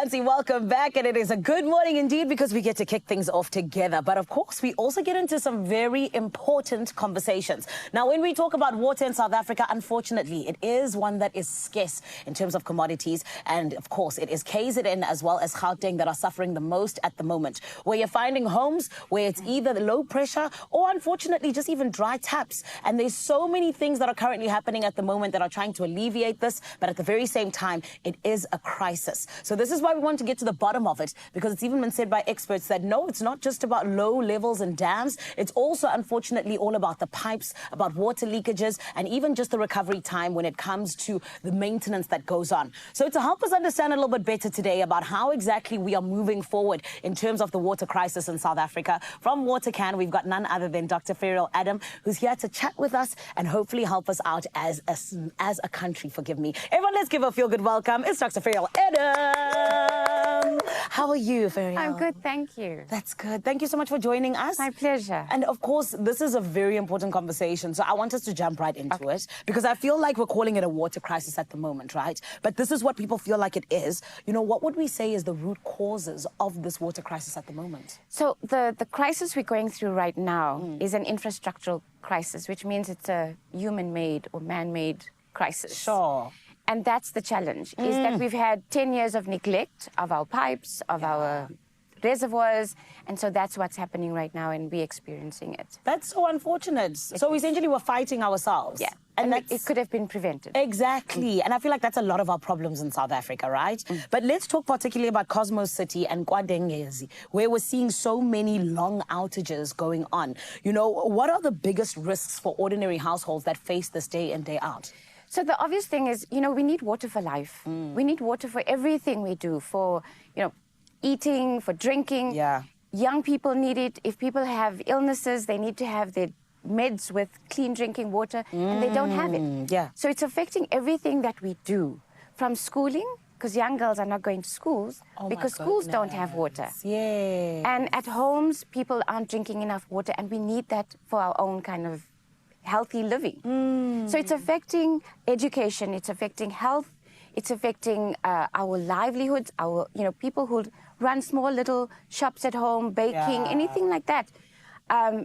Fancy, welcome back, and it is a good morning indeed because we get to kick things off together. But of course, we also get into some very important conversations. Now, when we talk about water in South Africa, unfortunately, it is one that is scarce in terms of commodities. And of course, it is KZN as well as Gauteng that are suffering the most at the moment, where you're finding homes where it's either low pressure or unfortunately just even dry taps. And there's so many things that are currently happening at the moment that are trying to alleviate this, but at the very same time, it is a crisis. So this is why we want to get to the bottom of it, because it's even been said by experts that no, it's not just about low levels and dams. It's also, unfortunately, all about the pipes, about water leakages, and even just the recovery time when it comes to the maintenance that goes on. So to help us understand a little bit better today about how exactly we are moving forward in terms of the water crisis in South Africa, from WaterCan, we've got none other than Dr. Ferrial Adam, who's here to chat with us and hopefully help us out as a country, forgive me. Everyone, let's give a feel-good welcome. It's Dr. Ferrial Adam. How are you, Ferrial? I'm good, thank you. That's good. Thank you so much for joining us. My pleasure. And of course, this is a very important conversation, so I want us to jump right into it, because I feel like we're calling it a water crisis at the moment, right? But this is what people feel like it is. You know, what would we say is the root causes of this water crisis at the moment? So the crisis we're going through right now is an infrastructural crisis, which means it's a human-made or man-made crisis. Sure. And that's the challenge, is that we've had 10 years of neglect of our pipes, of our reservoirs, and so that's what's happening right now, and we're experiencing it. That's so unfortunate. So essentially, we're fighting ourselves. Yeah. And it could have been prevented. Exactly. And I feel like that's a lot of our problems in South Africa, right? But let's talk particularly about Cosmos City and Gauteng, where we're seeing so many long outages going on. You know, what are the biggest risks for ordinary households that face this day in, day out? So the obvious thing is, you know, we need water for life. We need water for everything we do, for, you know, eating, for drinking. Yeah. Young people need it. If people have illnesses, they need to have their meds with clean drinking water, and they don't have it. Yeah. So it's affecting everything that we do, from schooling, because young girls are not going to schools because schools don't have water. Yeah. And at homes, people aren't drinking enough water, and we need that for our own kind of healthy living. So it's affecting education, it's affecting health, it's affecting our livelihoods, our, you know, people who run small little shops at home, baking, anything like that.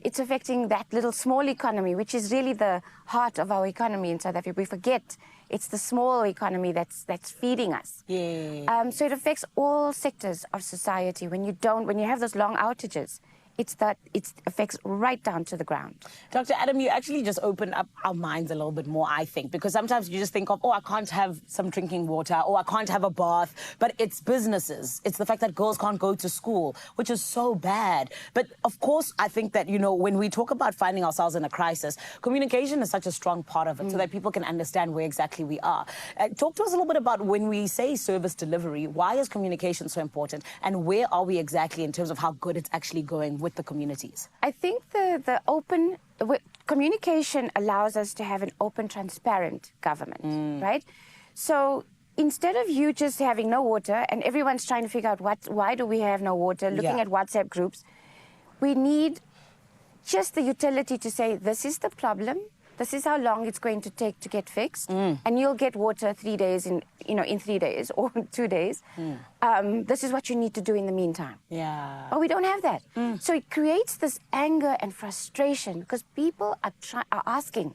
It's affecting that little small economy, which is really the heart of our economy in South Africa. We forget it's the small economy that's feeding us. Yeah. So it affects all sectors of society. When you have those long outages, it affects right down to the ground. Dr. Adam, you actually just opened up our minds a little bit more, I think, because sometimes you just think of, oh, I can't have some drinking water, or I can't have a bath, but it's businesses. It's the fact that girls can't go to school, which is so bad. But of course, I think that, you know, when we talk about finding ourselves in a crisis, communication is such a strong part of it, so that people can understand where exactly we are. Talk to us a little bit about when we say service delivery, why is communication so important, and where are we exactly in terms of how good it's actually going with the communities? I think the open communication allows us to have an open, transparent government, right? So instead of you just having no water and everyone's trying to figure out why do we have no water, looking at WhatsApp groups, we need just the utility to say, this is the problem, this is how long it's going to take to get fixed, and you'll get water 3 days in 3 days or 2 days. This is what you need to do in the meantime. Yeah. But we don't have that. So it creates this anger and frustration because people are asking.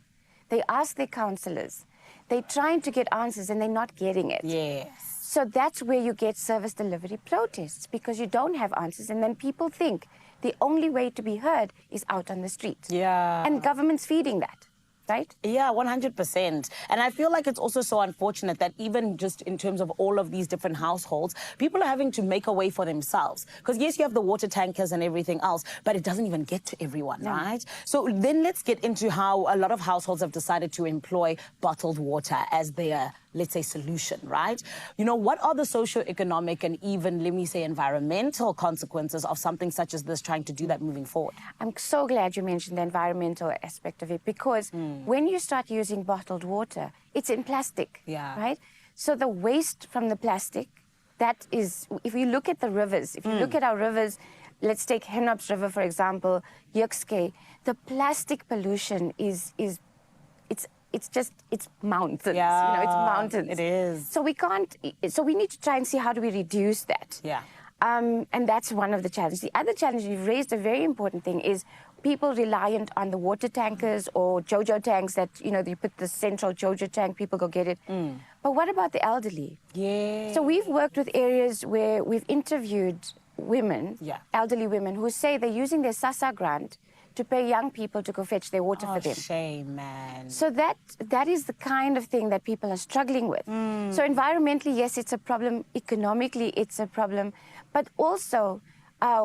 They ask their councillors. They're trying to get answers and they're not getting it. Yes. So that's where you get service delivery protests, because you don't have answers, and then people think the only way to be heard is out on the street. Yeah. And government's feeding that. Right? Yeah, 100%. And I feel like it's also so unfortunate that even just in terms of all of these different households, people are having to make a way for themselves. Because yes, you have the water tankers and everything else, but it doesn't even get to everyone, right? So then let's get into how a lot of households have decided to employ bottled water as their, let's say, solution, right? You know, what are the socio-economic and even, let me say, environmental consequences of something such as this, trying to do that moving forward? I'm so glad you mentioned the environmental aspect of it, because when you start using bottled water, it's in plastic, right? So the waste from the plastic, that is, if you look at the rivers, if you look at our rivers, let's take Henops River, for example, Yukske, the plastic pollution it's it's mountains. Yeah, You know, it's mountains. it is. So we need to try and see how do we reduce that. Yeah. And that's one of the challenges. The other challenge, you've raised a very important thing, is people reliant on the water tankers or JoJo tanks that, you know, you put the central JoJo tank, people go get it. But what about the elderly? Yeah. So we've worked with areas where we've interviewed women, elderly women, who say they're using their SASSA grant to pay young people to go fetch their water for them. Shame, man. So that is the kind of thing that people are struggling with. So environmentally, yes, it's a problem. Economically, it's a problem. But also,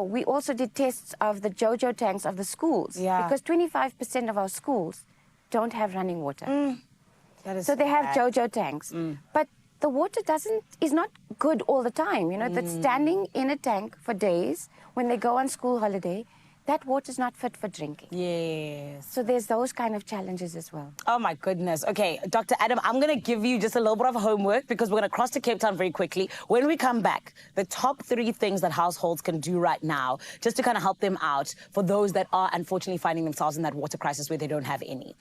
we also did tests of the JoJo tanks of the schools. Yeah. Because 25% of our schools don't have running water. That is So they have bad. JoJo tanks. But the water is not good all the time. You know, that's standing in a tank for days when they go on school holiday. That water is not fit for drinking. Yes. So there's those kind of challenges as well. Oh, my goodness. Okay, Dr. Adam, I'm going to give you just a little bit of homework because we're going to cross to Cape Town very quickly. When we come back, the top 3 things that households can do right now just to kind of help them out for those that are unfortunately finding themselves in that water crisis where they don't have any.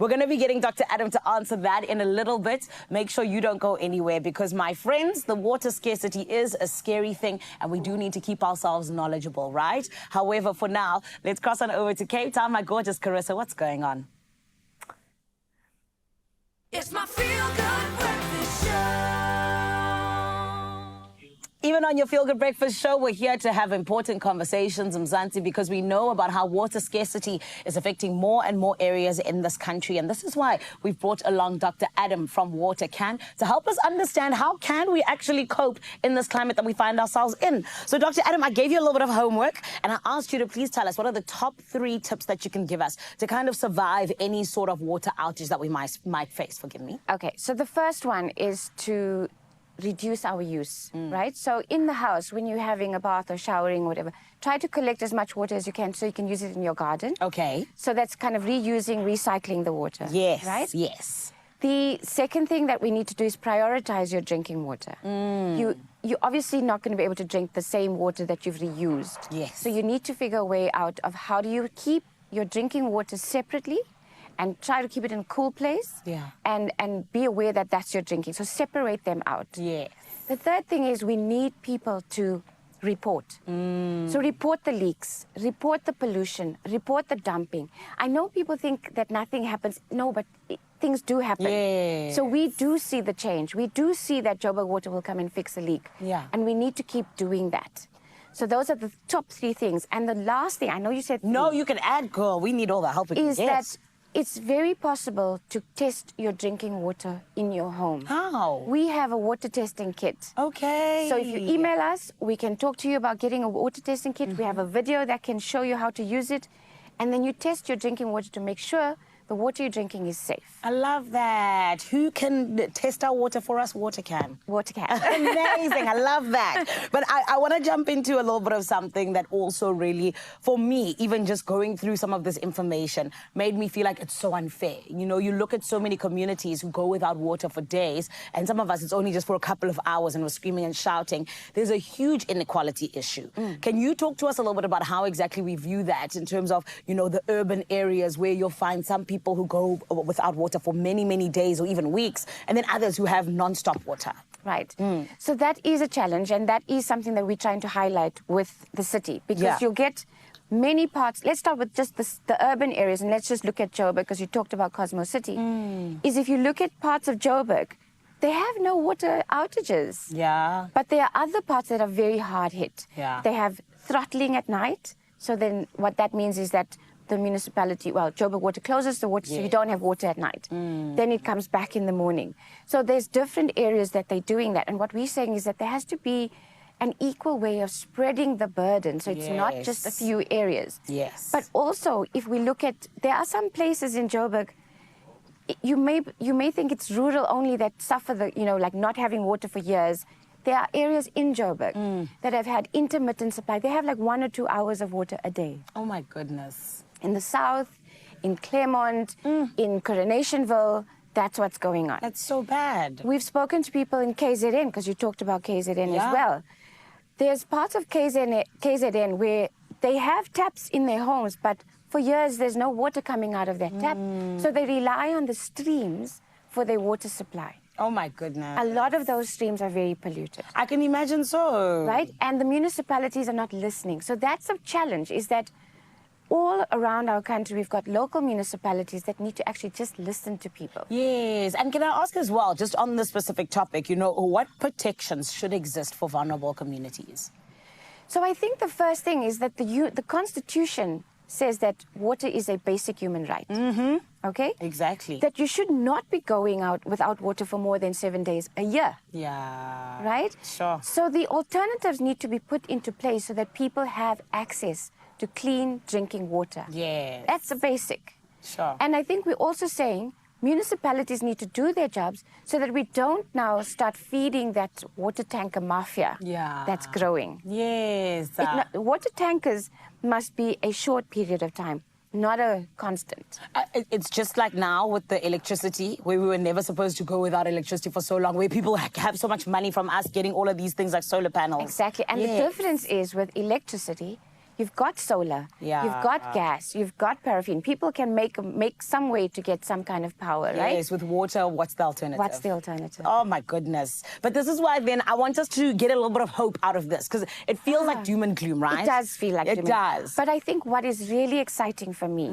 We're going to be getting Dr. Adam to answer that in a little bit. Make sure you don't go anywhere because, my friends, the water scarcity is a scary thing and we do need to keep ourselves knowledgeable, right? However, for now, let's cross on over to Cape Town. My gorgeous Carissa, what's going on? It's my feel-good breakfast show. Even on your Feel Good Breakfast show, we're here to have important conversations, Mzansi, because we know about how water scarcity is affecting more and more areas in this country. And this is why we've brought along Dr. Adam from WaterCan to help us understand how can we actually cope in this climate that we find ourselves in. So, Dr. Adam, I gave you a little bit of homework and I asked you to please tell us what are the top 3 tips that you can give us to kind of survive any sort of water outage that we might face. Forgive me. Okay, so the first one is to reduce our use, right? So in the house, when you're having a bath or showering or whatever, try to collect as much water as you can so you can use it in your garden. Okay. So that's kind of reusing, recycling the water. Yes. Right? Yes. The second thing that we need to do is prioritize your drinking water. You're obviously not going to be able to drink the same water that you've reused. Yes. So you need to figure a way out of how do you keep your drinking water separately and try to keep it in a cool place. Yeah. And be aware that that's your drinking. So separate them out. Yes. The third thing is we need people to report. So report the leaks, report the pollution, report the dumping. I know people think that nothing happens. No, but things do happen. Yes. So we do see the change. We do see that Joburg Water will come and fix a leak. Yeah. And we need to keep doing that. So those are the top 3 things. And the last thing, I know you said... No, you can add, girl. We need all the help we can is get. that it's very possible to test your drinking water in your home. How? We have a water testing kit. Okay. So if you email us, we can talk to you about getting a water testing kit. We have a video that can show you how to use it. And then you test your drinking water to make sure the water you're drinking is safe. I love that. Who can test our water for us? WaterCan. WaterCan. Amazing. I love that. But I want to jump into a little bit of something that also really, for me, even just going through some of this information, made me feel like it's so unfair. You know, you look at so many communities who go without water for days, and some of us, it's only just for a couple of hours and we're screaming and shouting. There's a huge inequality issue. Can you talk to us a little bit about how exactly we view that in terms of, you know, the urban areas where you'll find some people who go without water for many, many days or even weeks, and then others who have non-stop water? Right. So that is a challenge, and that is something that we're trying to highlight with the city, because you'll get many parts. Let's start with just the urban areas, and let's just look at Joburg, because you talked about Cosmo City. Is if you look at parts of Joburg, they have no water outages. Yeah. But there are other parts that are very hard hit. Yeah. They have throttling at night. So then what that means is that the municipality, well, Joburg Water closes the water, so you don't have water at night. Then it comes back in the morning. So there's different areas that they're doing that. And what we're saying is that there has to be an equal way of spreading the burden. So it's not just a few areas. Yes. But also, if we look at, there are some places in Joburg, you may think it's rural only that suffer the, you know, like not having water for years. There are areas in Joburg that have had intermittent supply. They have like 1 or 2 hours of water a day. Oh, my goodness. In the south, in Claremont, in Coronationville, that's what's going on. That's so bad. We've spoken to people in KZN, because you talked about KZN as well. There's parts of KZN where they have taps in their homes, but for years there's no water coming out of their tap. So they rely on the streams for their water supply. Oh my goodness. A lot of those streams are very polluted. I can imagine so. Right? And the municipalities are not listening. So that's a challenge, is that all around our country, we've got local municipalities that need to actually just listen to people. Yes, and can I ask as well, just on this specific topic, you know, what protections should exist for vulnerable communities? So I think the first thing is that the Constitution says that water is a basic human right. Okay? Exactly. That you should not be going out without water for more than 7 days a year. Yeah. Right? Sure. So the alternatives need to be put into place so that people have access to clean drinking water. Yes. That's the basic. Sure. And I think we're also saying municipalities need to do their jobs so that we don't now start feeding that water tanker mafia that's growing. Yes. Water tankers must be a short period of time, not a constant. It's just like now with the electricity, where we were never supposed to go without electricity for so long, where people have so much money from us getting all of these things like solar panels. Exactly. And the difference is with electricity, you've got solar, you've got gas, you've got paraffin. People can make some way to get some kind of power, right? Yes, with water, what's the alternative? What's the alternative? Oh, my goodness. But this is why then I want us to get a little bit of hope out of this, because it feels like doom and gloom, right? It does feel like doom and gloom. It does. But I think what is really exciting for me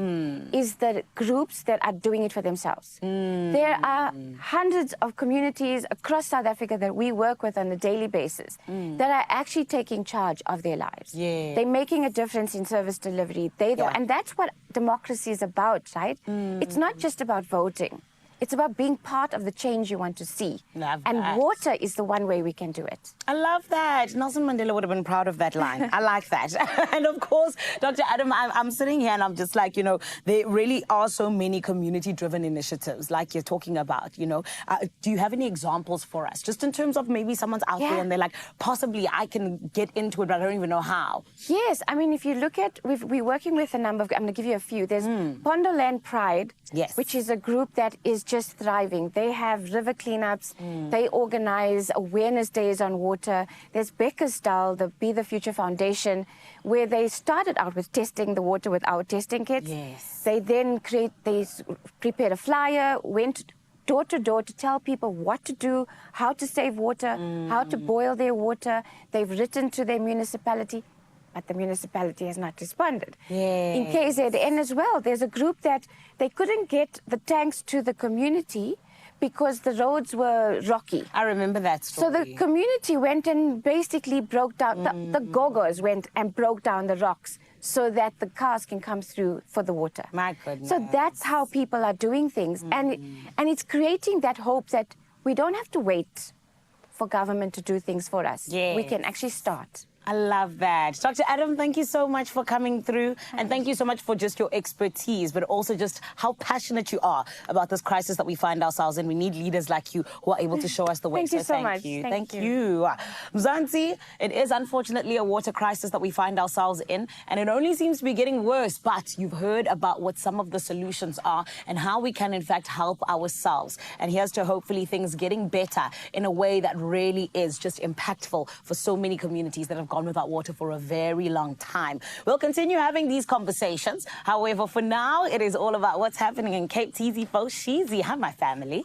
is the groups that are doing it for themselves. There are hundreds of communities across South Africa that we work with on a daily basis that are actually taking charge of their lives. Yeah. They're making a difference in service delivery. And that's what democracy is about, right? It's not just about voting. It's about being part of the change you want to see. Love and that. water is the one way we can do it. I love that. Nelson Mandela would have been proud of that line. I like that. And of course, Dr. Adam, I'm sitting here and I'm just like, you know, there really are so many community-driven initiatives like you're talking about, you know. Do you have any examples for us? Just in terms of maybe someone's out there and they're like, possibly I can get into it, but I don't even know how. Yes. I mean, if you look at, we're working with a number of, I'm going to give you a few. There's Pondoland Pride, which is a group that is just thriving. They have river cleanups. They organize awareness days on water. There's Beckersdal, the Be the Future Foundation, where they started out with testing the water with our testing kits. Yes. They then prepared a flyer, went door to door to tell people what to do, how to save water, how to boil their water. They've written to their municipality, but the municipality has not responded. Yes. In KZN as well, there's a group that they couldn't get the tanks to the community because the roads were rocky. I remember that story. So the community went and basically broke down, the Gogos went and broke down the rocks so that the cars can come through for the water. My goodness. So that's how people are doing things. And it's creating that hope that we don't have to wait for government to do things for us. Yes. We can actually start. I love that. Dr. Adam, thank you so much for coming through. And thank you so much for just your expertise, but also just how passionate you are about this crisis that we find ourselves in. We need leaders like you who are able to show us the way. Thank you so much. Thank you. Mzansi, it is unfortunately a water crisis that we find ourselves in, and it only seems to be getting worse. But you've heard about what some of the solutions are and how we can, in fact, help ourselves. And here's to hopefully things getting better in a way that really is just impactful for so many communities that have gone without water for a very long time. We'll continue having these conversations. However, for now, it is all about what's happening in Cape Teasy, Foshizi. Hi, my family.